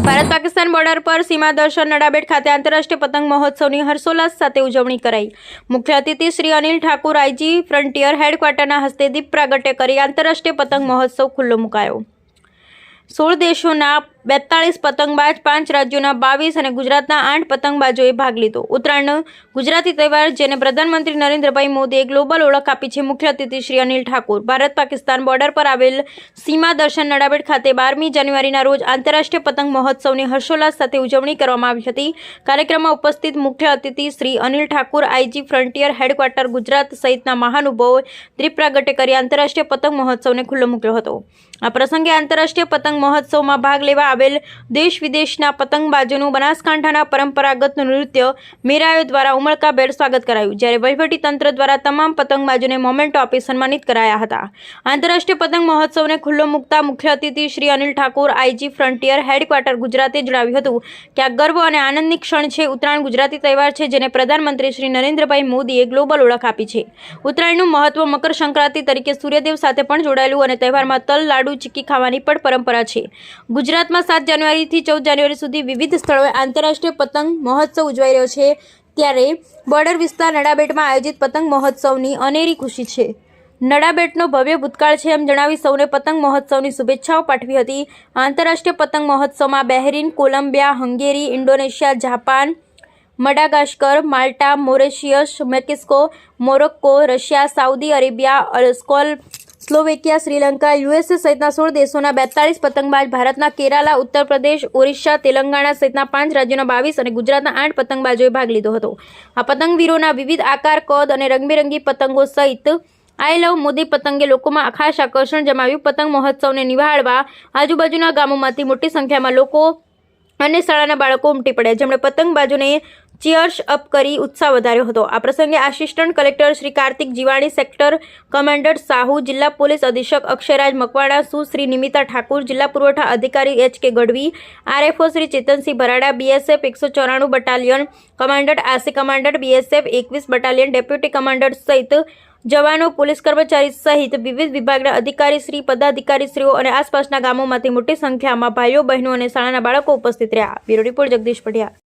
Bharat Pakistan border પર સીમા દર્શન નડાબેટ ખાતે આંતરરાષ્ટ્રીય પતંગ મહોત્સવની હર્ષોલ્લાસ સાથે ઉજવણી કરાઈ। મુખ્ય અતિથિ શ્રી અનિલ ઠાકુર આઈજી ફ્રન્ટિયર હેડક્વાર્ટરના હસ્તે દીપ પ્રાગટ્ય કરી આંતરરાષ્ટ્રીય પતંગ મહોત્સવ ખુલ્લો મુકાયો। 16 દેશોના 42 પતંગબાજ, 5 રાજ્યોના 22 અને ગુજરાતના 8 પતંગબાજોએ ભાગ લીધો। ઉત્તરાયણ ગુજરાતી તહેવાર જેને પ્રધાનમંત્રી નરેન્દ્રભાઈ મોદીએ ગ્લોબલ ઓળખ આપી છે। મુખ્ય અતિથિ શ્રી અનિલ ઠાકુર ભારત પાકિસ્તાન બોર્ડર પર આવેલ સીમા દર્શન નડાબેટ ખાતે 12મી જાન્યુઆરીના રોજ આંતરરાષ્ટ્રીય પતંગ મહોત્સવની હર્ષોલ્લાસ સાથે ઉજવણી કરવામાં આવી હતી। કાર્યક્રમમાં ઉપસ્થિત મુખ્ય અતિથિ Shri Anil Thakur IG frontier headquarter Gujarat સહિતના મહાનુભાવોએ દીપ પ્રાગટ્ય કરી આંતરરાષ્ટ્રીય પતંગ મહોત્સવને ખુલ્લો મૂક્યો હતો। આ પ્રસંગે આંતરરાષ્ટ્રીય પતંગ મહોત્સવમાં ભાગ લેવા આવેલ દેશ વિદેશના પતંગબાજોનું બનાસકાંઠાના પરંપરાગત નૃત્ય મેરાયો દ્વારા ઉમળકાભેર સ્વાગત કરાયું, જ્યારે વહીવટી તંત્ર દ્વારા તમામ પતંગબાજોને મોમેન્ટો આપી સન્માનિત કરાયા હતા। આંતરરાષ્ટ્રીય પતંગ મહોત્સવને ખુલ્લો મૂકતા મુખ્ય અતિથિ Shri Anil Thakur IG frontier headquarter ગુજરાતે જણાવ્યું હતું કે આ ગર્વ અને આનંદની ક્ષણ છે। ઉત્તરાયણ ગુજરાતી તહેવાર છે જેને પ્રધાનમંત્રી શ્રી નરેન્દ્રભાઈ મોદીએ ગ્લોબલ ઓળખ આપી છે। ઉત્તરાયણનું મહત્વ મકર સંક્રાંતિ તરીકે સૂર્યદેવ સાથે પણ જોડાયેલું અને તહેવારમાં તલ, લાડુ, ચીક્કી ખાવાની પણ પરંપરા છે। ગુજરાતમાં 7 જાન્યુઆરીથી 14 જાન્યુઆરી સુધી વિવિધ સ્થળોએ આંતરરાષ્ટ્રીય પતંગ મહોત્સવ ઉજવાઈ રહ્યો છે, ત્યારે બોર્ડર વિસ્તાર નડાબેટમાં આયોજિત પતંગ મહોત્સવની અનેરી ખુશી છે। નડાબેટનો ભવ્ય ભૂતકાળ છે એમ જણાવી સૌને પતંગ મહોત્સવની શુભેચ્છાઓ પાઠવી હતી। આંતરરાષ્ટ્રીય પતંગ મહોત્સવમાં Bahrain, Colombia, Hungary, Indonesia, Japan, Madagascar, Malta, Mauritius, Mexico, Morocco, Russia, Saudi Arabia, Slovakia, Sri Lanka, USA સહિતના 16 દેશોના 42 પતંગબાજ, ભારતના કેરાલા, ઉત્તર પ્રદેશ, ઓરિસ્સા, તેલંગાણા સહિતના 5 રાજ્યોના 22 અને ગુજરાતના 8 પતંગબાજોએ ભાગ લીધો હતો। આ પતંગવીરોના વિવિધ આકાર, કદ અને રંગબેરંગી પતંગો સહિત આઈ લવ મોદી પતંગે લોકોમાં ખાસ આકર્ષણ જમાવ્યું। પતંગ મહોત્સવને નિહાળવા આજુબાજુના ગામોમાંથી મોટી સંખ્યામાં લોકો અને શાળાના બાળકો ઉમટી પડ્યા, જેમણે પતંગબાજોને ચીયર્સ અપ કરી ઉત્સાહ વધાર્યો હતો। આ પ્રસંગે assistant collector Shri Kartik Jivani, sector commander Sahu, જિલ્લા પોલીસ અધિક્ષક અક્ષયરાજ મકવાણા, સુશ્રી નિમિતા ઠાકુર, જિલ્લા પુરવઠા અધિકારી HK Gadhvi, RFO Shri Chetansinh Bharada, BSF 194 battalion commandant, આસી commandant, BSF 21 battalion deputy commandant સહિત જવાનો, પોલીસ કર્મચારી સહિત વિવિધ વિભાગના અધિકારીશ્રી, પદાધિકારીશ્રીઓ અને આસપાસના ગામોમાંથી મોટી સંખ્યામાં ભાઈઓ, બહેનો અને શાળાના બાળકો ઉપસ્થિત રહ્યા। Bureau report Jagdish Padhiyar.